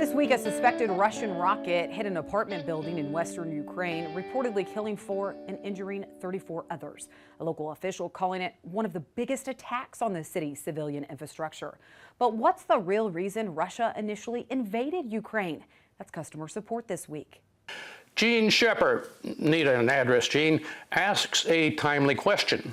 This week, a suspected Russian rocket hit an apartment building in western Ukraine, reportedly killing 4 and injuring 34 others. A local official calling it one of the biggest attacks on the city's civilian infrastructure. But what's the real reason Russia initially invaded Ukraine? That's customer support this week. Gene Shepard, need an address, Gene, asks a timely question.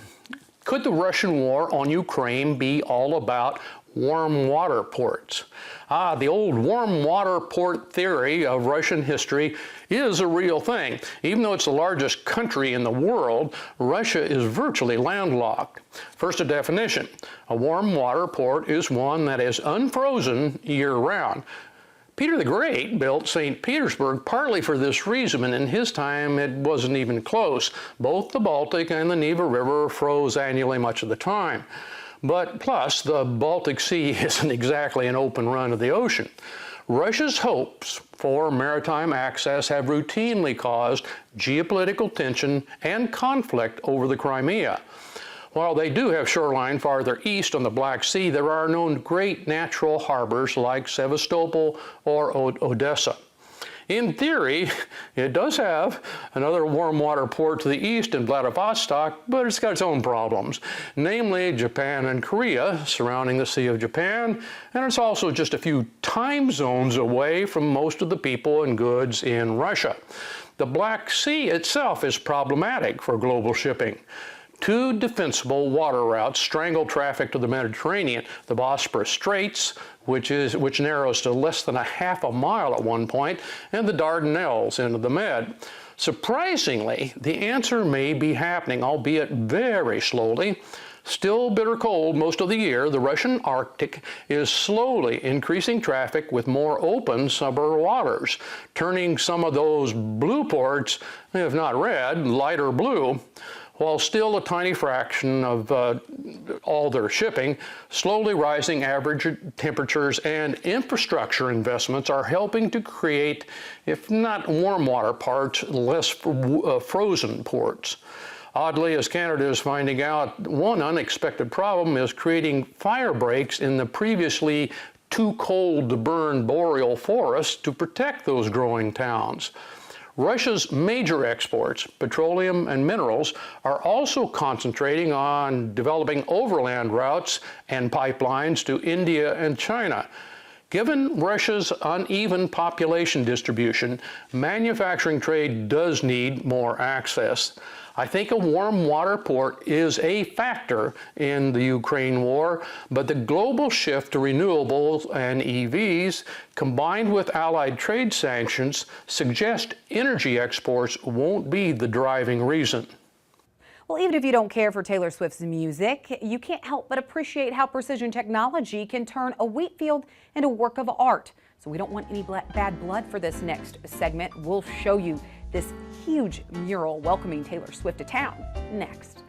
Could the Russian war on Ukraine be all about warm water ports? The old warm water port theory of Russian history is a real thing. Even though it's the largest country in the world, Russia is virtually landlocked. First, a definition. A warm water port is one that is unfrozen year-round. Peter the Great built St. Petersburg partly for this reason, and in his time it wasn't even close. Both the Baltic and the Neva River froze annually much of the time. But plus, the Baltic Sea isn't exactly an open run of the ocean. Russia's hopes for maritime access have routinely caused geopolitical tension and conflict over the Crimea. While they do have shoreline farther east on the Black Sea, there are no great natural harbors like Sevastopol or Odessa. In theory, it does have another warm water port to the east in Vladivostok, but it's got its own problems, namely Japan and Korea surrounding the Sea of Japan, and it's also just a few time zones away from most of the people and goods in Russia. The Black Sea itself is problematic for global shipping. 2 defensible water routes strangle traffic to the Mediterranean: the Bosporus Straits, which narrows to less than a half a mile at one point, and the Dardanelles into the Med. Surprisingly, the answer may be happening, albeit very slowly. Still bitter cold most of the year, the Russian Arctic is slowly increasing traffic with more open summer waters, turning some of those blue ports, if not red, lighter blue. While still a tiny fraction of all their shipping, slowly rising average temperatures and infrastructure investments are helping to create, if not warm water ports, less frozen ports. Oddly, as Canada is finding out, one unexpected problem is creating fire breaks in the previously too cold to burn boreal forests to protect those growing towns. Russia's major exports, petroleum and minerals, are also concentrating on developing overland routes and pipelines to India and China. Given Russia's uneven population distribution, manufacturing trade does need more access. I think a warm water port is a factor in the Ukraine war, but the global shift to renewables and EVs, combined with allied trade sanctions, suggest energy exports won't be the driving reason. Well, even if you don't care for Taylor Swift's music, you can't help but appreciate how precision technology can turn a wheat field into a work of art. So we don't want any bad blood for this next segment. We'll show you this huge mural welcoming Taylor Swift to town next.